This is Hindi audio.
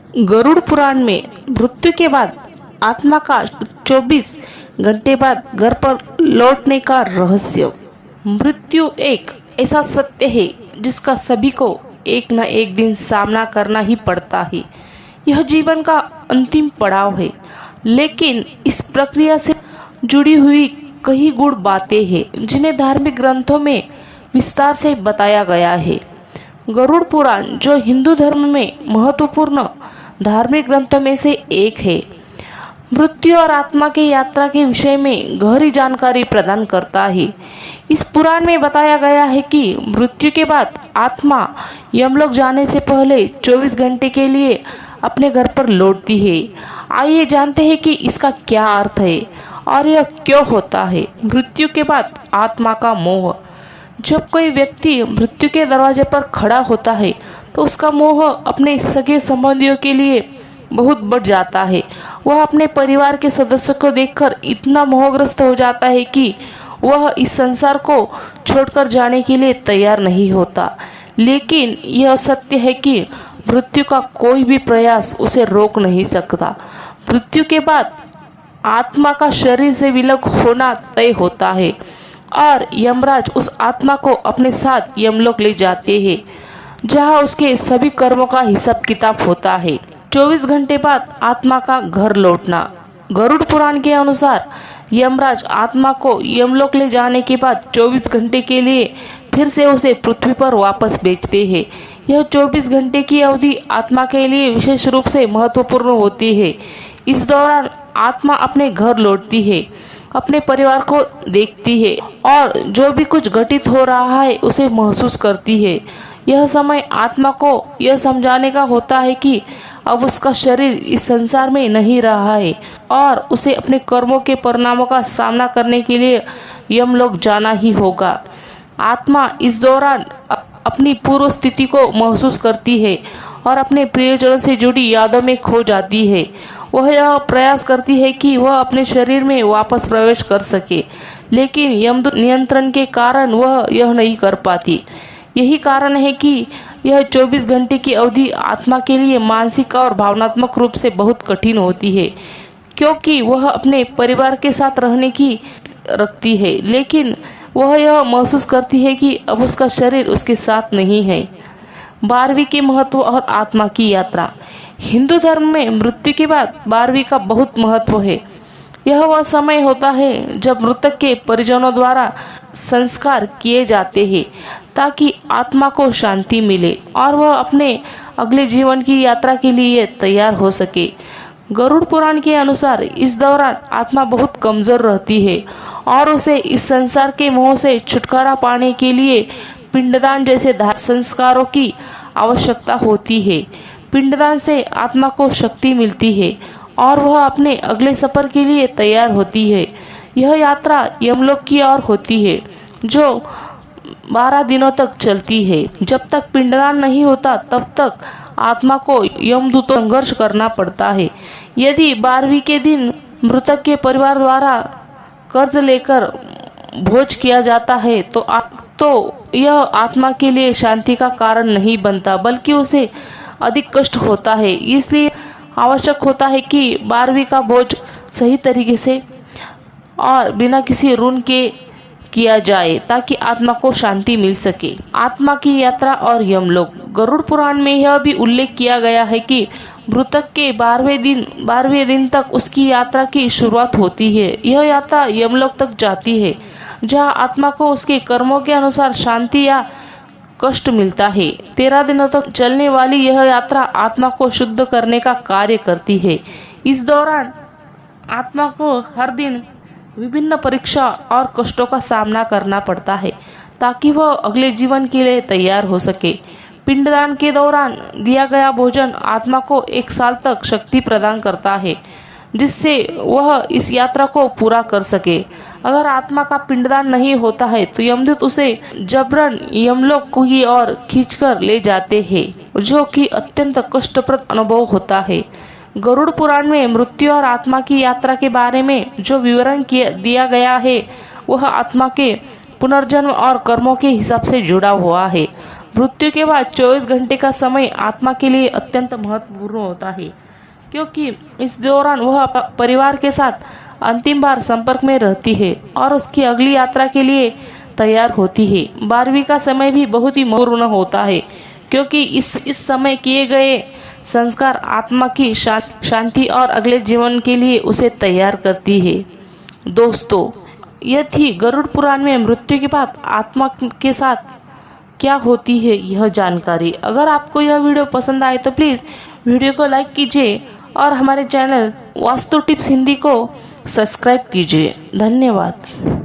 गरुड़ पुराण में मृत्यु के बाद आत्मा का 24 घंटे बाद घर पर लौटने का रहस्य। मृत्यु एक ऐसा सत्य है जिसका सभी को एक न एक दिन सामना करना ही पड़ता है। यह जीवन का अंतिम पड़ाव है, लेकिन इस प्रक्रिया से जुड़ी हुई कई गूढ़ बातें हैं जिन्हें धार्मिक ग्रंथों में विस्तार से बताया गया है। गरुड़ पुराण, जो हिंदू धर्म में महत्वपूर्ण धार्मिक ग्रंथों में से एक है, मृत्यु और आत्मा की यात्रा के विषय में गहरी जानकारी प्रदान करता है। इस पुराण में बताया गया है कि मृत्यु के बाद आत्मा यमलोक जाने से पहले 24 घंटे के लिए अपने घर पर लौटती है। आइए जानते हैं कि इसका क्या अर्थ है और यह क्यों होता है। मृत्यु के बाद आत्मा का मोह। जब कोई व्यक्ति मृत्यु के दरवाजे पर खड़ा होता है तो उसका मोह अपने सगे संबंधियों के लिए बहुत बढ़ जाता है। वह अपने परिवार के सदस्यों को देखकर इतना मोहग्रस्त हो जाता है कि वह इस संसार को छोड़कर जाने के लिए तैयार नहीं होता। लेकिन यह सत्य है कि मृत्यु का कोई भी प्रयास उसे रोक नहीं सकता। मृत्यु के बाद आत्मा का शरीर से विलग होना तय होता है और यमराज उस आत्मा को अपने साथ यमलोक ले जाते हैं, जहां उसके सभी कर्मों का हिसाब किताब होता है। 24 घंटे बाद आत्मा का घर लौटना। गरुड़ पुराण के अनुसार यमराज आत्मा को यमलोक ले जाने के बाद 24 घंटे के लिए फिर से उसे पृथ्वी पर वापस भेजते हैं। यह 24 घंटे की अवधि आत्मा के लिए विशेष रूप से महत्वपूर्ण होती है। इस दौरान आत्मा अपने घर लौटती है, अपने परिवार को देखती है और जो भी कुछ घटित हो रहा है उसे महसूस करती है। यह समय आत्मा को यह समझाने का होता है कि अब उसका शरीर इस संसार में नहीं रहा है और उसे अपने कर्मों के परिणामों का सामना करने के लिए यमलोक जाना ही होगा। आत्मा इस दौरान अपनी पूर्व स्थिति को महसूस करती है और अपने प्रियजनों से जुड़ी यादों में खो जाती है। वह यह प्रयास करती है कि वह अपने शरीर में वापस प्रवेश कर सके, लेकिन यमदूत नियंत्रण के कारण वह यह नहीं कर पाती। यही कारण है कि यह 24 घंटे की अवधि आत्मा के लिए मानसिक और भावनात्मक रूप से बहुत कठिन होती है, क्योंकि वह अपने परिवार के साथ रहने की रखती है, लेकिन वह यह महसूस करती है कि अब उसका शरीर उसके साथ नहीं है। 12वीं के महत्व और आत्मा की यात्रा। हिंदू धर्म में मृत्यु के बाद 12वीं का बहुत महत्व है। यह वह समय होता है जब मृतक के परिजनों द्वारा संस्कार किए जाते हैं ताकि आत्मा को शांति मिले और वह अपने अगले जीवन की यात्रा के लिए तैयार हो सके। गरुड़ पुराण के अनुसार इस दौरान आत्मा बहुत कमजोर रहती है और उसे इस संसार के मोह से छुटकारा पाने के लिए पिंडदान जैसे संस्कारों की आवश्यकता होती है। पिंडदान से आत्मा को शक्ति मिलती है और वह अपने अगले सफर के लिए तैयार होती है। यह यात्रा यमलोक की ओर होती है, जो 12 दिनों तक चलती है। जब तक पिंडदान नहीं होता तब तक आत्मा को यमदूतों से संघर्ष करना पड़ता है। यदि 12वीं के दिन मृतक के परिवार द्वारा कर्ज लेकर भोज किया जाता है तो यह आत्मा के लिए शांति का कारण नहीं बनता, बल्कि उसे अधिक कष्ट होता है। इसलिए आवश्यक होता है कि 12वीं का भोज सही तरीके से और बिना किसी ऋण के किया जाए ताकि आत्मा को शांति मिल सके। आत्मा की यात्रा और यमलोक। गरुड़ पुराण में यह भी उल्लेख किया गया है कि मृतक के 12वें दिन तक उसकी यात्रा की शुरुआत होती है। यह यात्रा यमलोक तक जाती है, जहां आत्मा को उसके कर्मों के अनुसार शांति या कष्ट मिलता है। 13 दिनों तक चलने वाली यह यात्रा आत्मा को शुद्ध करने का कार्य करती है। इस दौरान आत्मा को हर दिन विभिन्न परीक्षा और कष्टों का सामना करना पड़ता है ताकि वह अगले जीवन के लिए तैयार हो सके। पिंडदान के दौरान दिया गया भोजन आत्मा को 1 साल तक शक्ति प्रदान करता है, जिससे वह इस यात्रा को पूरा कर सके। अगर आत्मा का पिंडदान नहीं होता है तो यमदूत उसे जबरन यमलोक की ओर खींचकर ले जाते हैं, जो कि अत्यंत कष्टप्रद अनुभव होता है। गरुड़ पुराण में मृत्यु और आत्मा की यात्रा के बारे में जो विवरण दिया गया है वह आत्मा के पुनर्जन्म और कर्मों के हिसाब से जुड़ा हुआ है। मृत्यु के बाद 24 घंटे का समय आत्मा के लिए अत्यंत महत्वपूर्ण होता है, क्योंकि इस दौरान वह परिवार के साथ अंतिम बार संपर्क में रहती है और उसकी अगली यात्रा के लिए तैयार होती है। 12वीं का समय भी बहुत ही महत्वपूर्ण होता है, क्योंकि इस समय किए गए संस्कार आत्मा की शांति और अगले जीवन के लिए उसे तैयार करती है। दोस्तों, यह थी गरुड़ पुराण में मृत्यु के बाद आत्मा के साथ क्या होती है यह जानकारी। अगर आपको यह वीडियो पसंद आए तो प्लीज़ वीडियो को लाइक कीजिए और हमारे चैनल वास्तु टिप्स हिंदी को सब्सक्राइब कीजिए। धन्यवाद।